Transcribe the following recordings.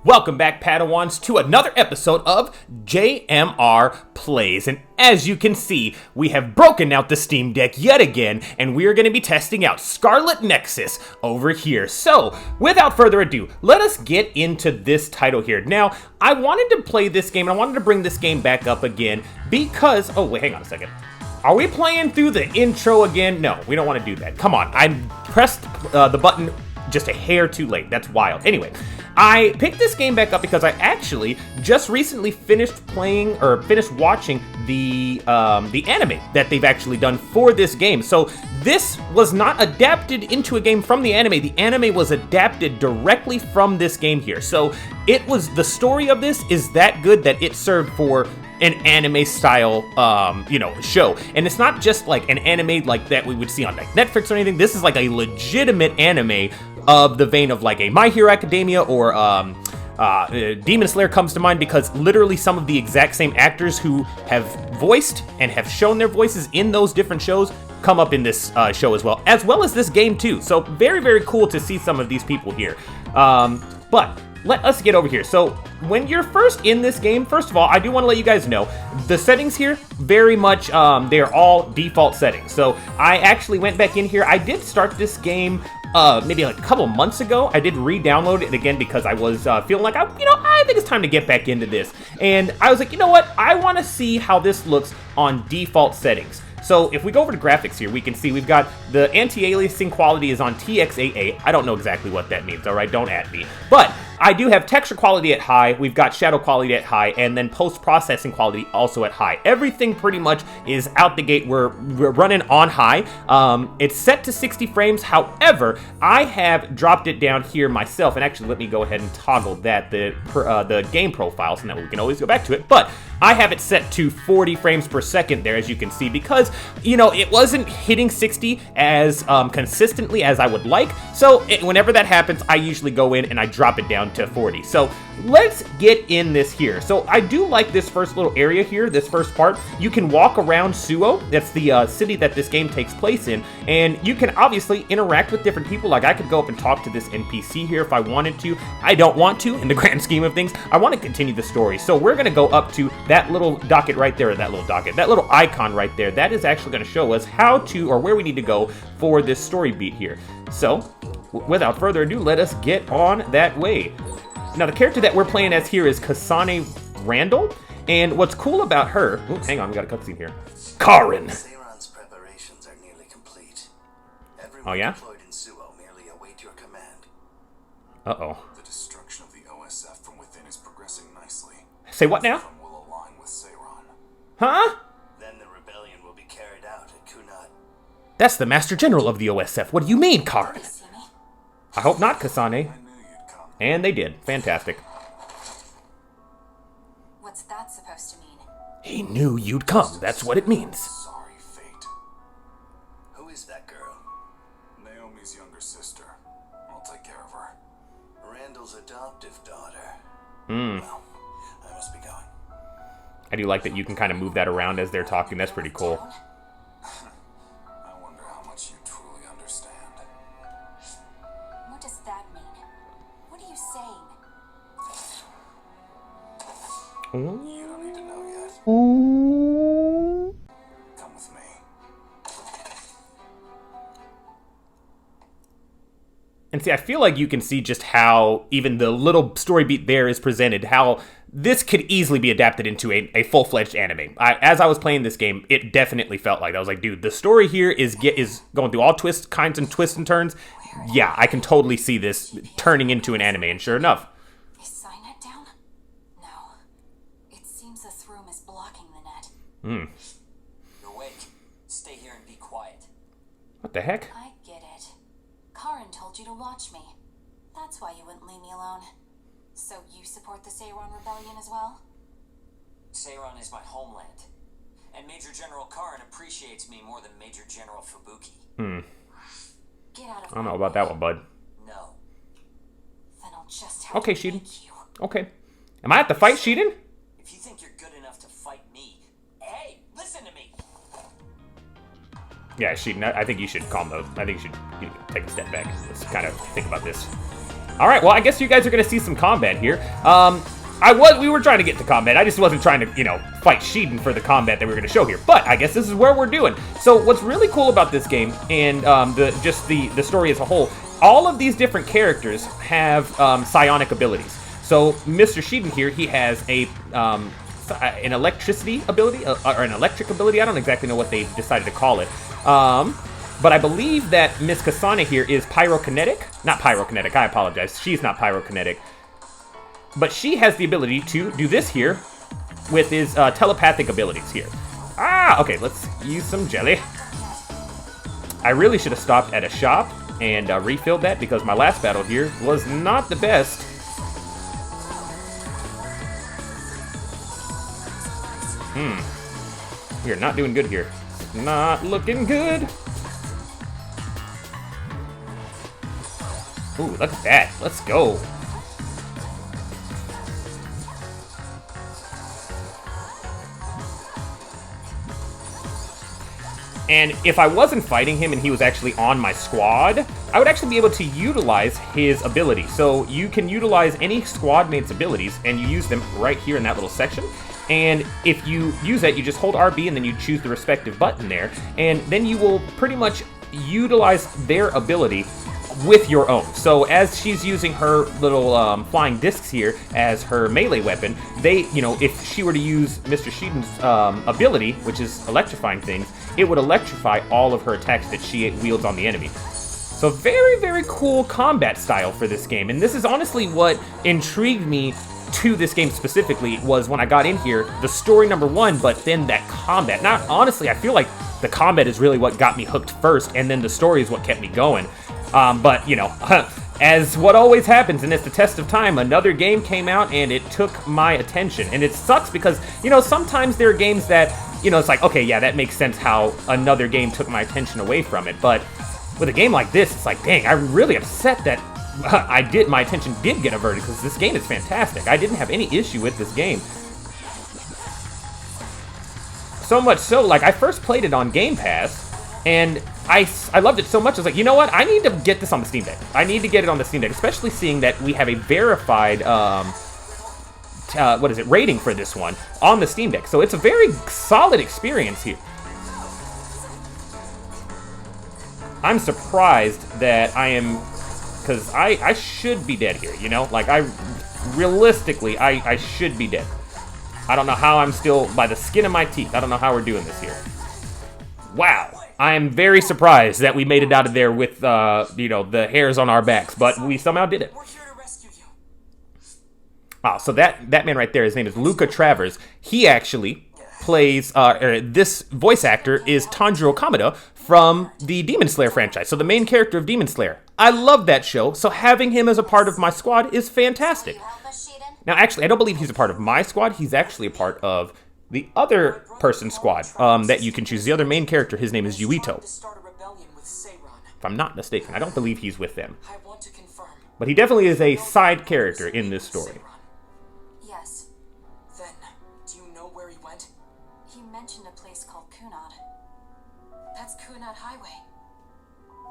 Welcome back, Padawans, to another episode of JMR Plays. And as you can see, we have broken out the Steam Deck yet again, and we are going to be testing out Scarlet Nexus over here. So, without further ado, let us get into this title here. Now, I wanted to play this game, and I wanted to bring this game back up again because... Oh, wait, hang on a second. Are we playing through the intro again? No, we don't want to do that. Come on, I pressed the button just a hair too late. That's wild. Anyway, I picked this game back up because I actually just recently finished watching the anime that they've actually done for this game. So this was not adapted into a game from the anime. The anime was adapted directly from this game here. So the story of this is that good that it served for an anime style, show. And it's not just like an anime like that we would see on like Netflix or anything. This is like a legitimate anime of the vein of like a My Hero Academia or Demon Slayer comes to mind, because literally some of the exact same actors who have voiced and have shown their voices in those different shows come up in this show as well as this game too. So very, very cool to see some of these people here. But let us get over here. So when you're first in this game, first of all, I do want to let you guys know the settings here very much they are all default settings. So I actually went back in here. I did start this game maybe like a couple months ago. I did re-download it again because I was feeling like I think it's time to get back into this. And I was like, you know what? I want to see how this looks on default settings. So if we go over to graphics here, we can see we've got the anti-aliasing quality is on TXAA. I don't know exactly what that means, all right? Don't at me. But I do have texture quality at high, we've got shadow quality at high, and then post-processing quality also at high. Everything pretty much is out the gate. We're running on high. It's set to 60 frames. However, I have dropped it down here myself, and actually let me go ahead and toggle that, the game profile, so that we can always go back to it. But I have it set to 40 frames per second there, as you can see, because, it wasn't hitting 60 as consistently as I would like. So whenever that happens, I usually go in and I drop it down to 40. So let's get in this here. So I do like this first little area here, this first part. You can walk around Suo. That's the city that this game takes place in. And you can obviously interact with different people. Like I could go up and talk to this NPC here if I wanted to. I don't want to in the grand scheme of things. I want to continue the story. So we're going to go up to that little docket right there, that little icon right there. That is actually going to show us how to, or where we need to go for this story beat here. So without further ado, let us get on that way. Now, the character that we're playing as here is Kasane Randall, and what's cool about her... Ooh, hang on, we got a cutscene here. Karin! Seiran's preparations are nearly complete. Oh, yeah? Deployed in Suo merely await your command. Uh-oh. The destruction of the OSF from within is progressing nicely. Say what now? Will align with Seiran. Huh? Then the rebellion will be carried out at Kunad. That's the Master General of the OSF. What do you mean, Karin? I hope not, Kasane. I knew you'd come. And they did. Fantastic. What's that supposed to mean? He knew you'd come. That's what it means. Sorry, fate. Who is that girl? Naomi's younger sister. I'll take care of her. Randall's adoptive daughter. Hmm. Well, I must be going. I do like that you can kind of move that around as they're talking. That's pretty cool. I wonder how much you truly understand. What does that mean? What are you saying? You don't need to know yet. Come with me. And see, I feel like you can see just how even the little story beat there is presented, how this could easily be adapted into a full-fledged anime. As I was playing this game, it definitely felt like that. I was like, dude, the story here is going through all kinds of twists and turns. Yeah, I can totally see this turning into an anime, and sure enough. Is Signet down? No. It seems this room is blocking the net. Hmm. You're awake. Stay here and be quiet. What the heck? I get it. Karin told you to watch me. That's why you wouldn't leave me alone. So you support the Seiran Rebellion as well? Seiran is my homeland. And Major General Karin appreciates me more than Major General Fubuki. Hmm. Get out of I don't know about that one, bud. No. Then I'll just have Okay, to Shiden. make you. Okay. Am I at the fight, Shiden? If you think you're good enough to fight me, hey, listen to me. Yeah, Shiden, I think you should calm those. I think you should take a step back. Let's kind of think about this. All right, well, I guess you guys are going to see some combat here. We were trying to get to combat. I just wasn't trying to, fight Sheeden for the combat that we were going to show here. But I guess this is where we're doing. So what's really cool about this game and the story as a whole, all of these different characters have psionic abilities. So Mr. Sheeden here, he has an electricity ability, or an electric ability. I don't exactly know what they decided to call it. But I believe that Miss Kasane here is pyrokinetic. Not pyrokinetic, I apologize. She's not pyrokinetic. But she has the ability to do this here with his telepathic abilities here. Okay, let's use some jelly. I really should have stopped at a shop and refilled that because my last battle here was not the best. We are not doing good here. Not looking good. Ooh, look at that. Let's go. And if I wasn't fighting him and he was actually on my squad, I would actually be able to utilize his ability. So you can utilize any squad mate's abilities and you use them right here in that little section. And if you use that, you just hold RB and then you choose the respective button there. And then you will pretty much utilize their ability with your own. So as she's using her little flying discs here as her melee weapon, if she were to use Mr. Sheeden's ability, which is electrifying things, it would electrify all of her attacks that she wields on the enemy. So very, very cool combat style for this game. And this is honestly what intrigued me to this game specifically, was when I got in here, the story number one, but then that combat. Now, honestly, I feel like the combat is really what got me hooked first, and then the story is what kept me going. But, as what always happens, and it's the test of time, another game came out and it took my attention. And it sucks because, sometimes there are games that, it's like, okay, yeah, that makes sense how another game took my attention away from it. But with a game like this, it's like, dang, I'm really upset that my attention did get averted, because this game is fantastic. I didn't have any issue with this game. So much so, like, I first played it on Game Pass, and I loved it so much, I was like, you know what? I need to get this on the Steam Deck. I need to get it on the Steam Deck, especially seeing that we have a verified, rating for this one on the Steam Deck. So it's a very solid experience here. I'm surprised that I am, because I should be dead here, Like, realistically, I should be dead. I don't know how I'm still by the skin of my teeth. I don't know how we're doing this here. Wow. I am very surprised that we made it out of there with, the hairs on our backs, but we somehow did it. We're here to rescue you. So that man right there, his name is Luca Travers. He actually plays, this voice actor is Tanjiro Kamada from the Demon Slayer franchise, so the main character of Demon Slayer. I love that show, so having him as a part of my squad is fantastic. Now, actually, I don't believe he's a part of my squad. He's actually a part of the other person's squad that you can choose. The other main character, his name is Yuito. If I'm not mistaken, I don't believe he's with them. I want to confirm. But he definitely is a side character in this story. Yes. Then, do you know where he went? He mentioned a place called Kunad. That's Kunad Highway.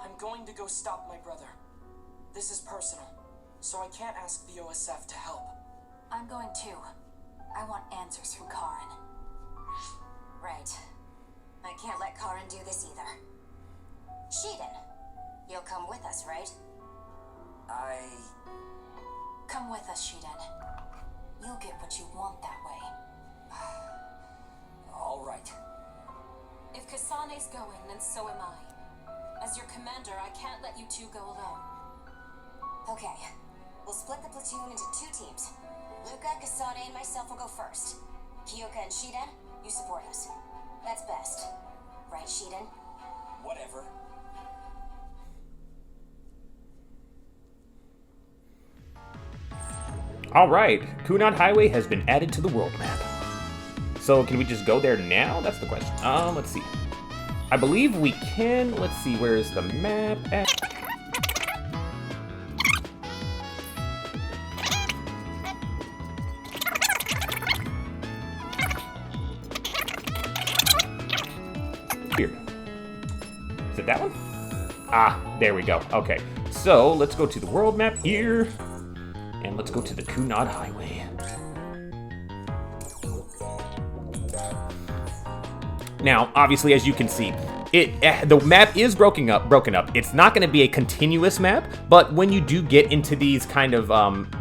I'm going to go stop my brother. This is personal, so I can't ask the OSF to help. I'm going too. I want answers from Karin. Right. I can't let Karin do this either. Sheeden, you'll come with us, right? Come with us, Sheeden. You'll get what you want that way. All right. If Kasane's going, then so am I. As your commander, I can't let you two go alone. Okay. We'll split the platoon into 2 teams. Luca, Kasane, and myself will go first. Kyoka and Sheeden, you support us. That's best. Right, Sheeden? Whatever. Alright, Kunad Highway has been added to the world map. So can we just go there now? That's the question. Let's see. I believe we can. Let's see, where is the map at? Here. Is it that one? Ah, there we go. Okay. so let's go to the world map here, and let's go to the Kunad Highway. Now, obviously, as you can see, the map is broken up. It's not going to be a continuous map, but when you do get into these kind of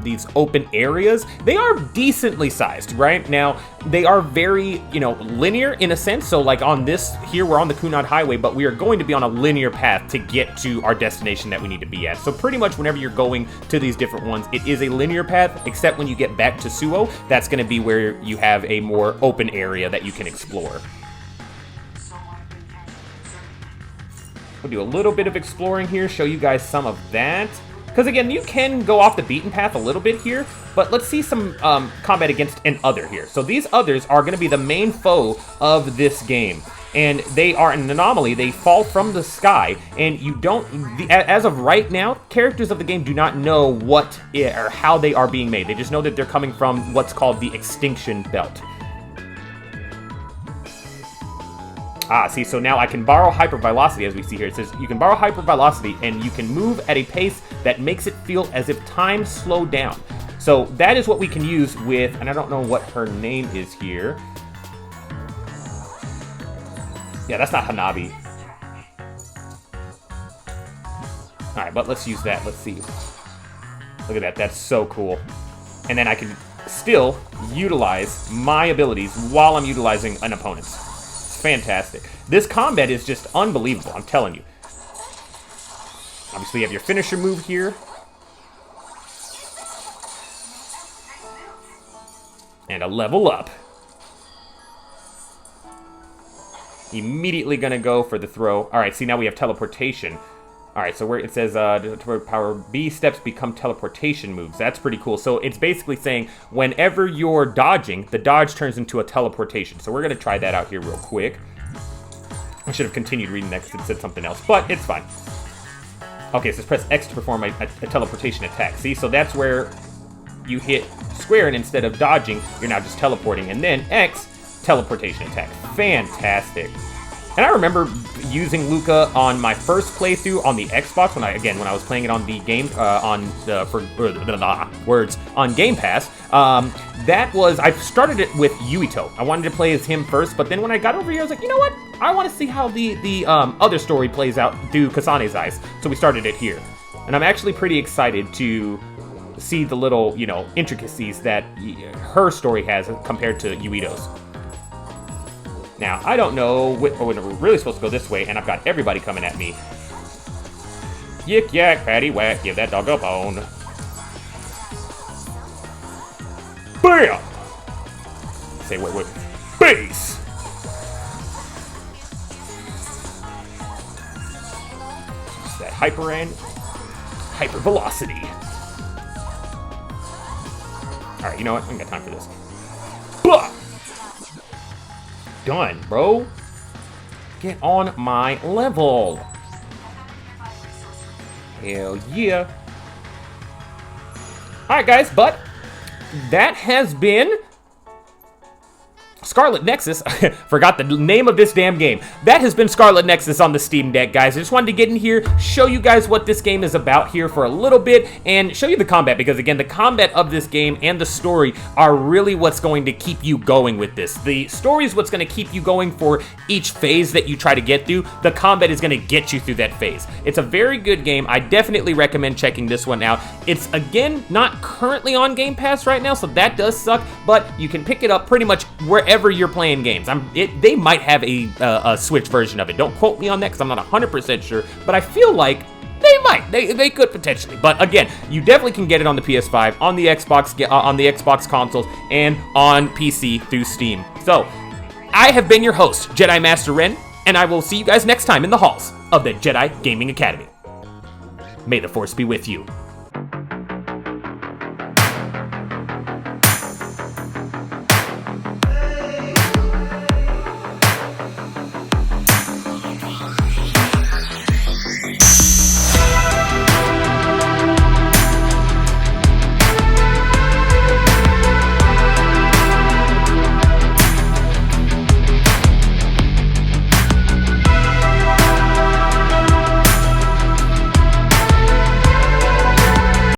these open areas, they are decently sized, right? Now, they are very, linear in a sense. So like on this here, we're on the Kunad Highway, but we are going to be on a linear path to get to our destination that we need to be at. So pretty much whenever you're going to these different ones, it is a linear path, except when you get back to Suo, that's going to be where you have a more open area that you can explore. We'll do a little bit of exploring here, show you guys some of that. Because again, you can go off the beaten path a little bit here, but let's see some combat against an other here. So these others are going to be the main foe of this game. And they are an anomaly. They fall from the sky, and you don't, as of right now, characters of the game do not know what or how they are being made. They just know that they're coming from what's called the Extinction Belt. See, so now I can borrow hypervelocity, as we see here. It says you can borrow hypervelocity, and you can move at a pace that makes it feel as if time slowed down. So that is what we can use with, and I don't know what her name is here. Yeah, that's not Hanabi. Alright, but let's use that. Let's see. Look at that. That's so cool. And then I can still utilize my abilities while I'm utilizing an opponent's. Fantastic. This combat is just unbelievable, I'm telling you. Obviously, you have your finisher move here. And a level up. Immediately gonna go for the throw. Alright, see, now we have teleportation. Alright, so where it says power B steps become teleportation moves. That's pretty cool. So it's basically saying whenever you're dodging, the dodge turns into a teleportation. So we're going to try that out here real quick. I should have continued reading that because it said something else, but it's fine. Okay, so press X to perform a teleportation attack. See, so that's where you hit square, and instead of dodging, you're now just teleporting. And then X, teleportation attack. Fantastic. And I remember using Luca on my first playthrough on the Xbox when I was playing it on the game on Game Pass. I started it with Yuito. I wanted to play as him first, but then when I got over here, I was like, you know what? I want to see how the other story plays out through Kasane's eyes. So we started it here, and I'm actually pretty excited to see the little intricacies that her story has compared to Yuito's. Now, I don't know when we're really supposed to go this way, and I've got everybody coming at me. Yik yak, patty whack, give that dog a bone. Bam! Say wait. Base! Use that Hyper Ran. Hyper Velocity. Alright, you know what? I ain't got time for this. Blah! Done, bro. Get on my level. Hell yeah. Alright, guys, but that has been Scarlet Nexus. Forgot the name of this damn game. That has been Scarlet Nexus on the Steam Deck, guys. I just wanted to get in here, show you guys what this game is about here for a little bit, and show you the combat, because again, the combat of this game and the story are really what's going to keep you going with this. The story is what's going to keep you going for each phase that you try to get through. The combat is going to get you through that phase. It's a very good game. I definitely recommend checking this one out. It's, again, not currently on Game Pass right now, so that does suck, but you can pick it up pretty much wherever you're playing games. They might have a Switch version of it. Don't quote me on that because I'm not 100% sure, but I feel like they might. They could potentially. But again, you definitely can get it on the PS5, on the Xbox consoles, and on PC through Steam. So, I have been your host, Jedi Master Ran, and I will see you guys next time in the halls of the Jedi Gaming Academy. May the Force be with you.